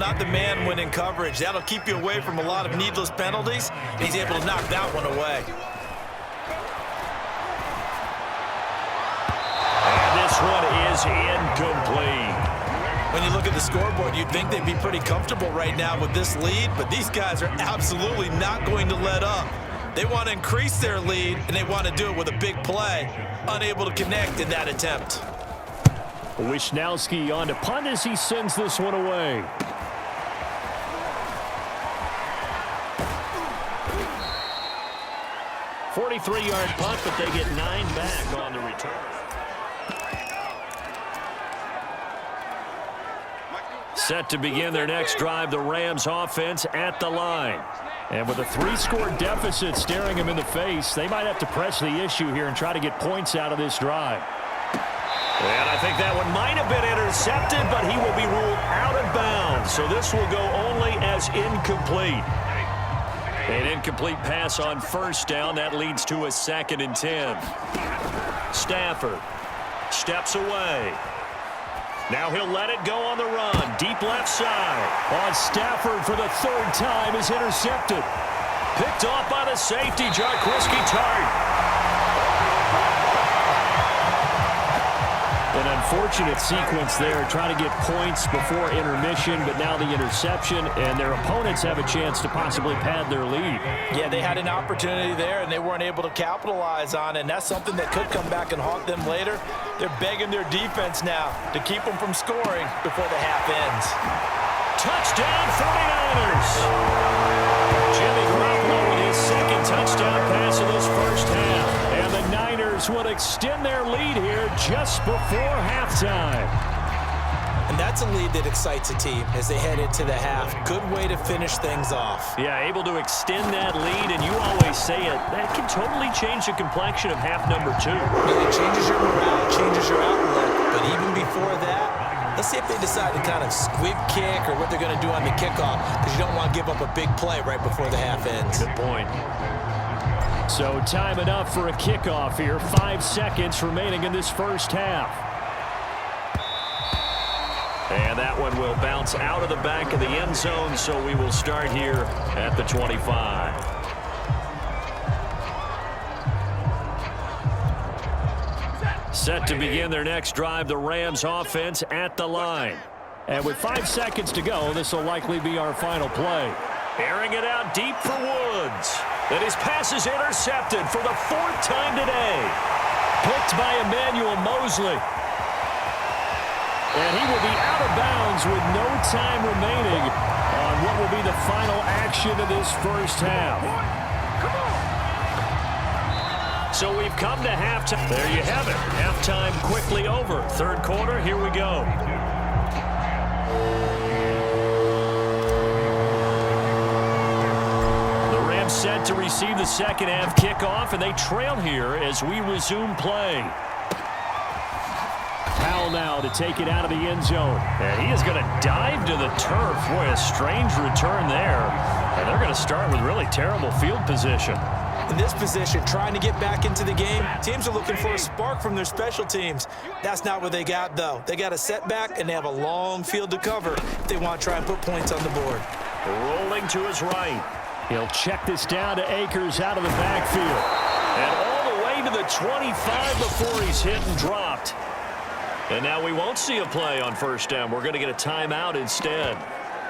not the man when in coverage. That'll keep you away from a lot of needless penalties. He's able to knock that one away. And this one is incomplete. When you look at the scoreboard, you'd think they'd be pretty comfortable right now with this lead, but these guys are absolutely not going to let up. They want to increase their lead, and they want to do it with a big play. Unable to connect in that attempt. Wisnowski on to punt as he sends this one away. "43-yard punt, but they get 9 back on the return. Set to begin their next drive, the Rams offense at the line. And with a 3-score deficit staring them in the face, they might have to press the issue here and try to get points out of this drive. And I think that one might have been intercepted, but he will be ruled out of bounds. So this will go only as incomplete. An incomplete pass on first down. That leads to a 2nd and 10. Stafford steps away. Now he'll let it go on the run. Deep left side. On Stafford for the 3rd time is intercepted. Picked off by the safety, Jaquiski Tartt. An unfortunate sequence there, trying to get points before intermission, but now the interception, and their opponents have a chance to possibly pad their lead. Yeah, they had an opportunity there, and they weren't able to capitalize on it, and that's something that could come back and haunt them later. They're begging their defense now to keep them from scoring before the half ends. Touchdown 49ers! Jimmy Garoppolo with his 2nd touchdown pass of this first half. And the Niners will extend their lead here just before halftime. And that's a lead that excites a team as they head into the half. Good way to finish things off. Yeah, able to extend that lead, and you always say it, that can totally change the complexion of half number 2. It changes your morale, changes your outlet, but even before that, let's see if they decide to kind of squib kick or what they're going to do on the kickoff, because you don't want to give up a big play right before the half ends. Good point. So time enough for a kickoff here. 5 seconds remaining in this first half. And that one will bounce out of the back of the end zone, so we will start here at the 25. Set to begin their next drive, the Rams offense at the line. And with 5 seconds to go, this will likely be our final play. Airing it out deep for Woods. And his pass is intercepted for the 4th time today. Picked by Emmanuel Mosley. And he will be out of bounds with no time remaining on what will be the final action of this first half. So we've come to halftime. There you have it. Halftime quickly over. 3rd quarter, here we go. The Rams set to receive the second half kickoff, and they trail here as we resume play. Powell now to take it out of the end zone. And he is going to dive to the turf. Boy, a strange return there. And they're going to start with really terrible field position. In this position, trying to get back into the game, teams are looking for a spark from their special teams. That's not what they got, though. They got a setback, and they have a long field to cover if they want to try and put points on the board. Rolling to his right. He'll check this down to Akers out of the backfield. And all the way to the 25 before he's hit and dropped. And now we won't see a play on first down. We're going to get a timeout instead.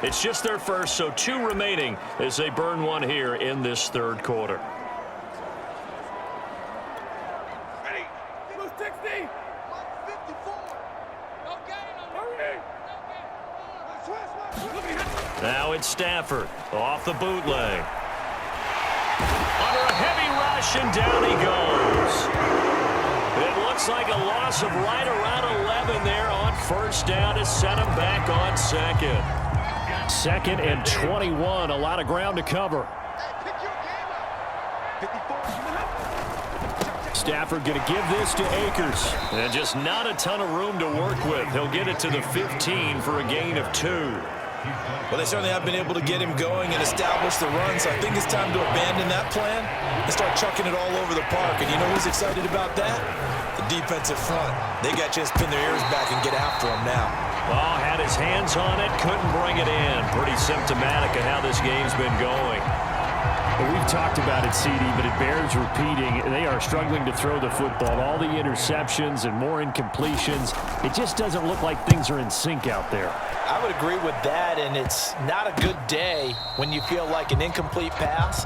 It's just their first, so 2 remaining as they burn one here in this 3rd quarter. Now it's Stafford off the bootleg. Under a heavy rush, and down he goes. It looks like a loss of right around 11 there on first down to set him back on 2nd. 2nd and 21, a lot of ground to cover. Stafford going to give this to Akers. And just not a ton of room to work with. He'll get it to the 15 for a gain of 2. Well, they certainly have been able to get him going and establish the run, so I think it's time to abandon that plan and start chucking it all over the park. And you know who's excited about that? The defensive front. They got to just pin their ears back and get after him now. Oh, had his hands on it, couldn't bring it in. Pretty symptomatic of how this game's been going. Well, we've talked about it, CD, but it bears repeating. They are struggling to throw the football. All the interceptions and more incompletions. It just doesn't look like things are in sync out there. I would agree with that, and it's not a good day when you feel like an incomplete pass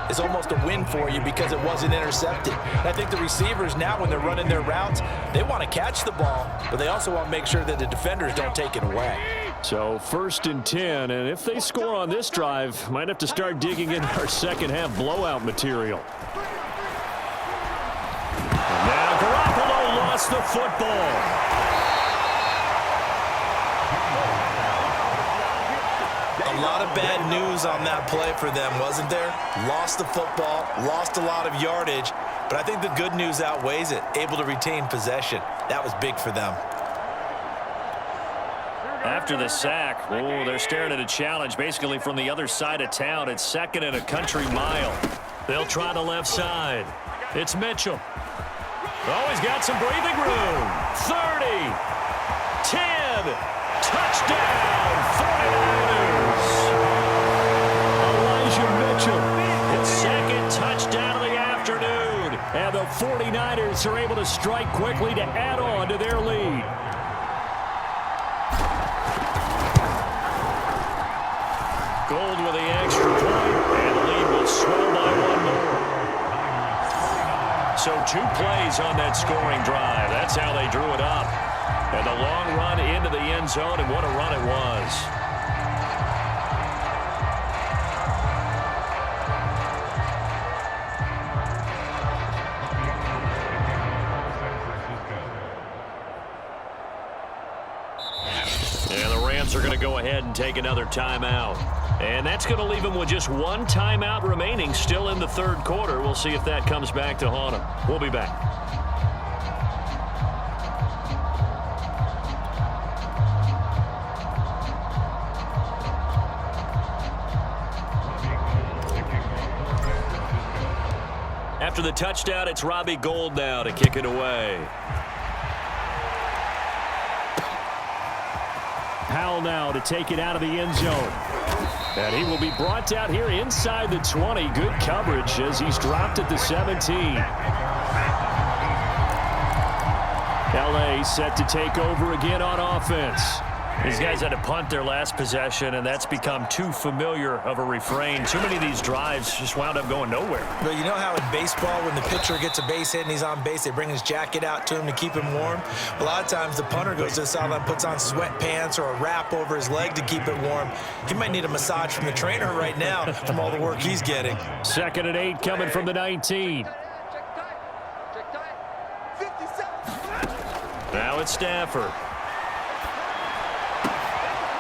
is almost a win for you because it wasn't intercepted. And I think the receivers now, when they're running their routes, they want to catch the ball, but they also want to make sure that the defenders don't take it away. So 1st and 10, and if they score on this drive, might have to start digging in our second half blowout material. And now Garoppolo lost the football. A lot of bad news on that play for them, wasn't there? Lost the football, lost a lot of yardage, but I think the good news outweighs it. Able to retain possession. That was big for them. After the sack, they're staring at a challenge basically from the other side of town. It's 2nd and a country mile. They'll try the left side. It's Mitchell. Oh, he's got some breathing room. 30, 10, touchdown, 49ers. Elijah Mitchell, his 2nd touchdown of the afternoon. And the 49ers are able to strike quickly to add on to their lead. Gold with the extra point, and the lead will swell by 1 more. So 2 plays on that scoring drive. That's how they drew it up. And the long run into the end zone, and what a run it was. And the Rams are going to go ahead and take another timeout. And that's going to leave them with just 1 timeout remaining still in the 3rd quarter. We'll see if that comes back to haunt them. We'll be back. After the touchdown, it's Robbie Gould now to kick it away. Powell now to take it out of the end zone. And he will be brought down here inside the 20. Good coverage as he's dropped at the 17. LA set to take over again on offense. These guys had to punt their last possession, and that's become too familiar of a refrain. Too many of these drives just wound up going nowhere. But you know how in baseball, when the pitcher gets a base hit and he's on base, they bring his jacket out to him to keep him warm? A lot of times the punter goes to the sideline, puts on sweatpants or a wrap over his leg to keep it warm. He might need a massage from the trainer right now from all the work he's getting. 2nd and 8 coming from the 19. Now it's Stafford.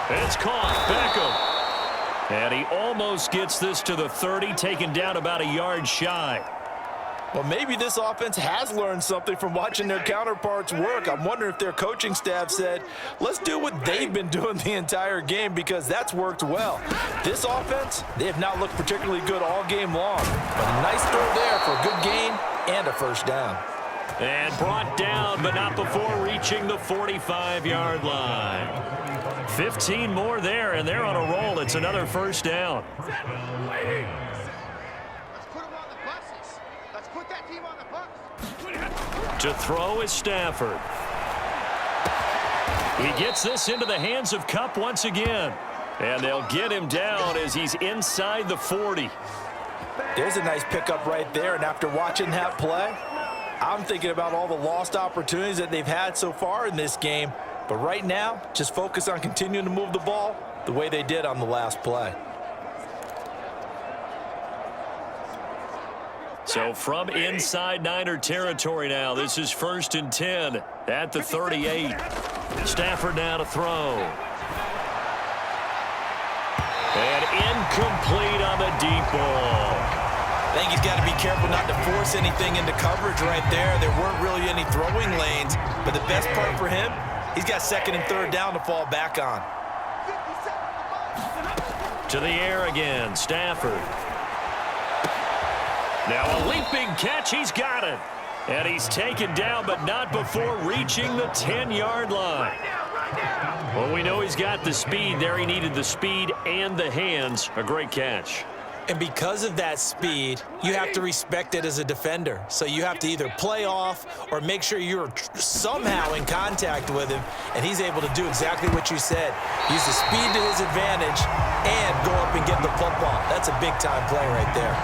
It's caught. Beckham. And he almost gets this to the 30, taken down about a yard shy. Well, maybe this offense has learned something from watching their counterparts work. I'm wondering if their coaching staff said, let's do what they've been doing the entire game because that's worked well. This offense, they have not looked particularly good all game long. But a nice throw there for a good gain and a 1st down. And brought down, but not before reaching the 45-yard line. 15 more there, and they're on a roll. It's another 1st down. Let's put them on the buses. Let's put that team on the bus. To throw is Stafford. He gets this into the hands of Kupp once again. And they'll get him down as he's inside the 40. There's a nice pickup right there, and after watching that play, I'm thinking about all the lost opportunities that they've had so far in this game. But right now, just focus on continuing to move the ball the way they did on the last play. So from inside Niner territory now, this is 1st and 10 at the 38. Stafford now to throw. And incomplete on the deep ball. I think he's got to be careful not to force anything into coverage right there. There weren't really any throwing lanes, but the best part for him, he's got 2nd and 3rd down to fall back on. To the air again, Stafford. Now a leaping catch, he's got it. And he's taken down, but not before reaching the 10-yard line. Well, we know he's got the speed there. He needed the speed and the hands. A great catch. And because of that speed, you have to respect it as a defender. So you have to either play off or make sure you're somehow in contact with him, and he's able to do exactly what you said. Use the speed to his advantage and go up and get the football. That's a big-time play right there.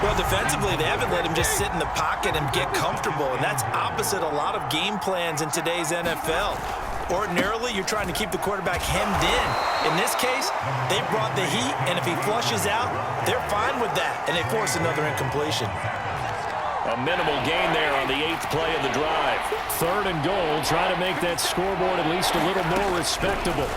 Well, defensively, they haven't let him just sit in the pocket and get comfortable, and that's opposite a lot of game plans in today's NFL. Ordinarily, you're trying to keep the quarterback hemmed in. In this case, they brought the heat, and if he flushes out, they're fine with that, and they force another incompletion. A minimal gain there on the 8th play of the drive. 3rd and goal. Try to make that scoreboard at least a little more respectable.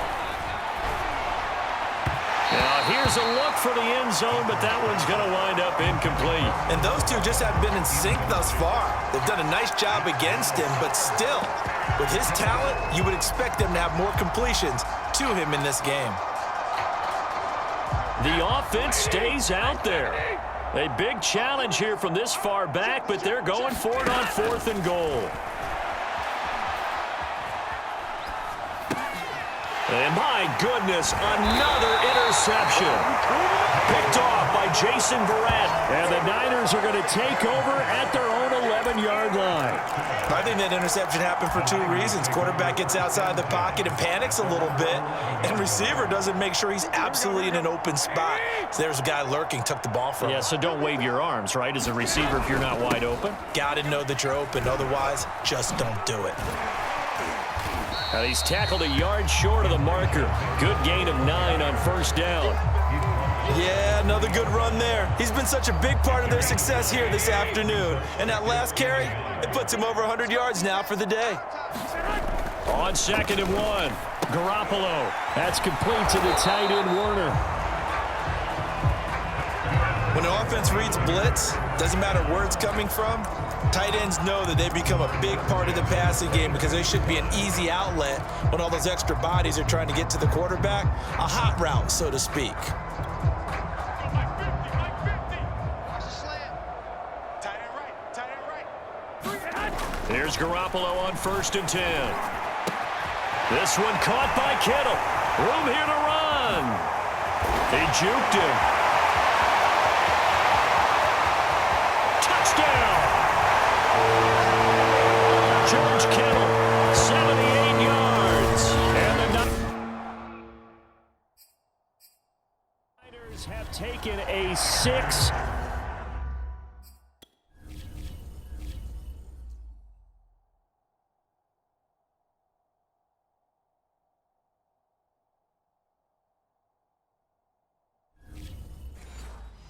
Now, here's a look for the end zone, but that one's going to wind up incomplete. And those two just haven't been in sync thus far. They've done a nice job against him, but still, with his talent, you would expect them to have more completions to him in this game. The offense stays out there. A big challenge here from this far back, but they're going for it on 4th and goal. And my goodness, another interception. Picked off by Jason Verrett. And the Niners are going to take over at their own 11-yard line. I think that interception happened for 2 reasons. Quarterback gets outside the pocket and panics a little bit, and receiver doesn't make sure he's absolutely in an open spot. So there's a guy lurking, took the ball from him. Yeah, so don't wave your arms, right, as a receiver if you're not wide open? Got to know that you're open. Otherwise, just don't do it. And he's tackled a yard short of the marker. Good gain of 9 on 1st down. Yeah, another good run there. He's been such a big part of their success here this afternoon. And that last carry, it puts him over 100 yards now for the day. On 2nd and 1, Garoppolo. That's complete to the tight end, Warner. When an offense reads blitz, doesn't matter where it's coming from, tight ends know that they become a big part of the passing game because they should be an easy outlet when all those extra bodies are trying to get to the quarterback. A hot route, so to speak. Here's Garoppolo on 1st and 10. This one caught by Kittle. Room here to run. He juked him. Touchdown. George Kittle, 78 yards. And the Niners have taken a 6.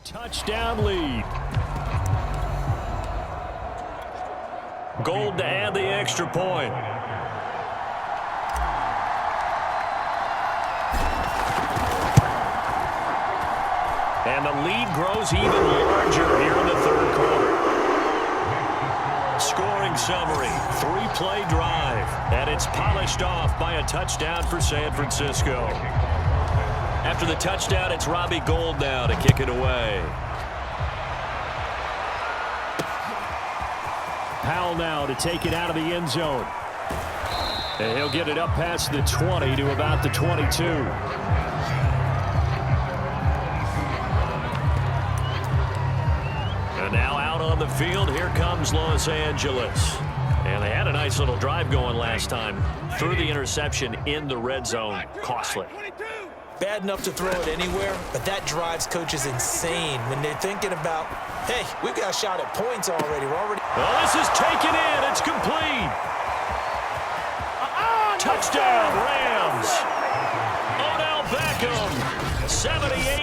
Touchdown lead. Gold to add the extra point. And the lead grows even larger here in the 3rd quarter. Scoring summary, 3-play drive, and it's polished off by a touchdown for San Francisco. After the touchdown, it's Robbie Gould now to kick it away. Powell now to take it out of the end zone. And he'll get it up past the 20 to about the 22. And now out on the field, here comes Los Angeles. And they had a nice little drive going last time. Threw the interception in the red zone. Costly. Bad enough to throw it anywhere, but that drives coaches insane when they're thinking about, hey, we've got a shot at points already. We're already. Well, this is taken in. It's complete. Touchdown, Rams. Odell Beckham, 78